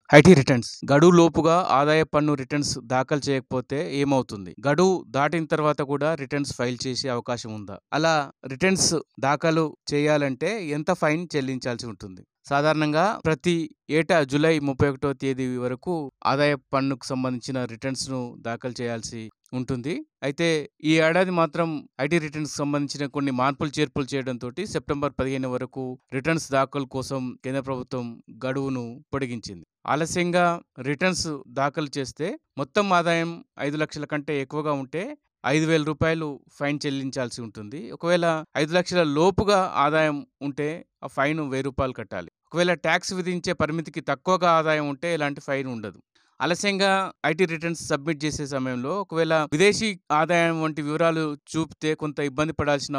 IT returns గడువు లోపుగా ఆదాయ పన్ను రిటర్న్స్ దాఖలు చేయకపోతే ఏమవుతుంది? గడువు దాటిన తర్వాత కూడా రిటర్న్స్ ఫైల్ చేసే అవకాశం ఉందా? అలా రిటర్న్స్ దాఖలు చేయాలంటే ఎంత ఫైన్ చెల్లించాల్సి ఉంటుంది? సాధారణంగా ప్రతి ఏటా జూలై 31వ తేదీ వరకు ఆదాయ పన్నుకు సంబంధించిన రిటర్న్స్ ను దాఖలు చేయాల్సి ఉంటుంది. అయితే ఈ ఏడాది మాత్రం ఐటీ రిటర్న్స్ సంబంధించిన కొన్ని మార్పులు చేర్పులు చేయడంతో సెప్టెంబర్ 15 వరకు రిటర్న్స్ దాఖలు కోసం కేంద్ర ప్రభుత్వం గడువును పొడిగించింది. ఆలస్యంగా రిటర్న్స్ దాఖలు చేస్తే మొత్తం ఆదాయం 5 లక్షల కంటే ఎక్కువగా ఉంటే రూ. 5,000 ఫైన్ చెల్లించాల్సి ఉంటుంది. ఒకవేళ 5 లక్షల లోపుగా ఆదాయం ఉంటే ఆ ఫైన్ రూ. 1,000 కట్టాలి. ఒకవేళ ట్యాక్స్ విధించే పరిమితికి తక్కువగా ఆదాయం ఉంటే ఎలాంటి ఫైన్ ఉండదు. ఆలస్యంగా ఐటీ రిటర్న్స్ సబ్మిట్ చేసే సమయంలో ఒకవేళ విదేశీ ఆదాయం వంటి వివరాలు చూపితే కొంత ఇబ్బంది పడాల్సిన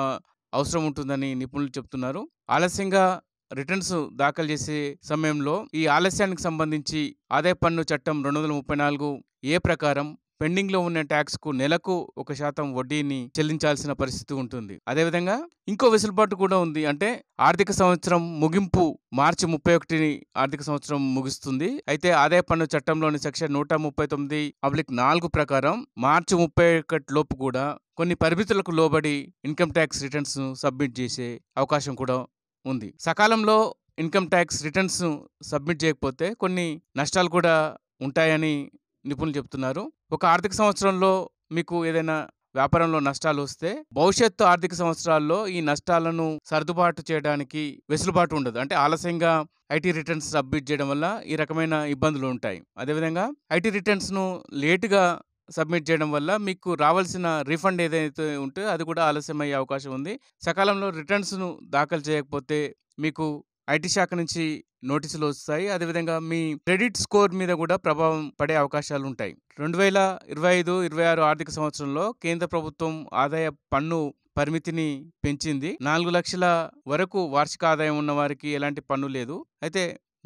అవసరం ఉంటుందని నిపుణులు చెప్తున్నారు. ఆలస్యంగా రిటర్న్స్ దాఖలు చేసే సమయంలో ఈ ఆలస్యానికి సంబంధించి ఆదాయ పన్ను చట్టం 234 ఏ ప్రకారం పెండింగ్ లో ఉన్న ట్యాక్స్ కు నెలకు 1% వడ్డీని చెల్లించాల్సిన పరిస్థితి ఉంటుంది. అదేవిధంగా ఇంకో వెసులుబాటు కూడా ఉంది. అంటే ఆర్థిక సంవత్సరం ముగింపు మార్చి 31 ఆర్థిక సంవత్సరం ముగుస్తుంది. అయితే ఆదాయ పన్ను చట్టంలోని సెక్షన్ 139/4 ప్రకారం మార్చి 31 లోపు కూడా కొన్ని పరిమితులకు లోబడి ఇన్కమ్ ట్యాక్స్ రిటర్న్స్ సబ్మిట్ చేసే అవకాశం కూడా ఉంది. సకాలంలో ఇన్కమ్ ట్యాక్స్ రిటర్న్స్ సబ్మిట్ చేయకపోతే కొన్ని నష్టాలు కూడా ఉంటాయని నిపుణులు చెప్తున్నారు. ఒక ఆర్థిక సంవత్సరంలో మీకు ఏదైనా వ్యాపారంలో నష్టాలు వస్తే భవిష్యత్తు ఆర్థిక సంవత్సరాల్లో ఈ నష్టాలను సర్దుబాటు చేయడానికి వెసులుబాటు ఉండదు. అంటే ఆలస్యంగా ఐటీ రిటర్న్స్ సబ్మిట్ చేయడం వల్ల ఈ రకమైన ఇబ్బందులు ఉంటాయి. అదేవిధంగా ఐటీ రిటర్న్స్ ను లేటుగా సబ్మిట్ చేయడం వల్ల మీకు రావాల్సిన రీఫండ్ ఏదైతే ఉంటే అది కూడా ఆలస్యమయ్యే అవకాశం ఉంది. సకాలంలో రిటర్న్స్ ను దాఖలు చేయకపోతే మీకు ఐటీ శాఖ నుంచి నోటీసులు వస్తాయి. అదేవిధంగా మీ క్రెడిట్ స్కోర్ మీద కూడా ప్రభావం పడే అవకాశాలు ఉంటాయి. 2025-26 ఆర్థిక సంవత్సరంలో కేంద్ర ప్రభుత్వం ఆదాయ పన్ను పరిమితిని పెంచింది. 4 లక్షల వరకు వార్షిక ఆదాయం ఉన్న వారికి ఎలాంటి పన్ను లేదు. అయితే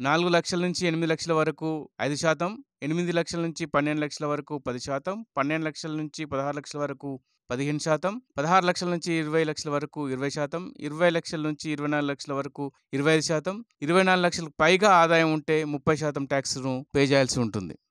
4 లక్షల నుంచి 8 లక్షల వరకు 5%, 8 లక్షల నుంచి 12 లక్షల వరకు 10%, 12 లక్షల నుంచి 16 లక్షల వరకు 15%, 16 లక్షల నుంచి 20 లక్షల వరకు 20%, 20 లక్షల నుంచి 24 లక్షల వరకు 25%, 24 లక్షలకు పైగా ఆదాయం ఉంటే 30% ట్యాక్స్ను పే చేయాల్సి ఉంటుంది.